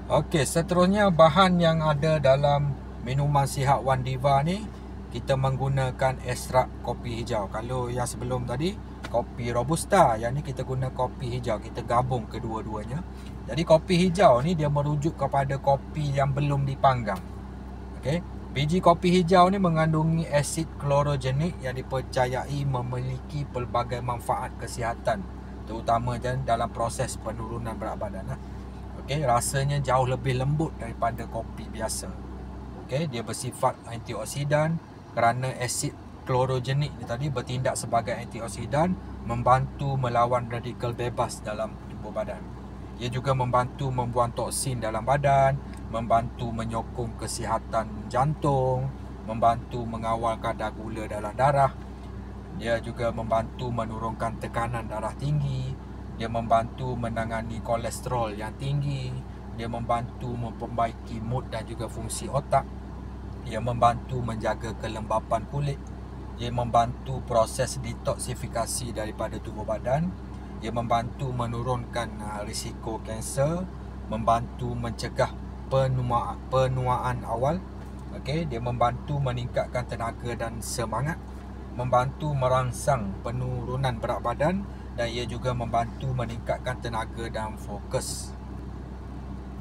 Okey, seterusnya bahan yang ada dalam minuman sihat One Diva ni, kita menggunakan ekstrak kopi hijau. Kalau yang sebelum tadi kopi robusta, yang ni kita guna kopi hijau. Kita gabung kedua-duanya. Jadi kopi hijau ni dia merujuk kepada kopi yang belum dipanggang. Okey, biji kopi hijau ni mengandungi asid klorogenik yang dipercayai memiliki pelbagai manfaat kesihatan, terutama dalam proses penurunan berat badan lah. Okey, rasanya jauh lebih lembut daripada kopi biasa. Okey, dia bersifat antioksidan kerana asid klorogenik ni tadi bertindak sebagai antioksidan, membantu melawan radikal bebas dalam tubuh badan. Ia juga membantu membuang toksin dalam badan, membantu menyokong kesihatan jantung, membantu mengawal kadar gula dalam darah. Dia juga membantu menurunkan tekanan darah tinggi. Dia membantu menangani kolesterol yang tinggi. Dia membantu memperbaiki mood dan juga fungsi otak. Dia membantu menjaga kelembapan kulit. Dia membantu proses detoksifikasi daripada tubuh badan. Dia membantu menurunkan risiko kanser. Membantu mencegah penuaan awal. Okey, dia membantu meningkatkan tenaga dan semangat, membantu merangsang penurunan berat badan, dan ia juga membantu meningkatkan tenaga dan fokus.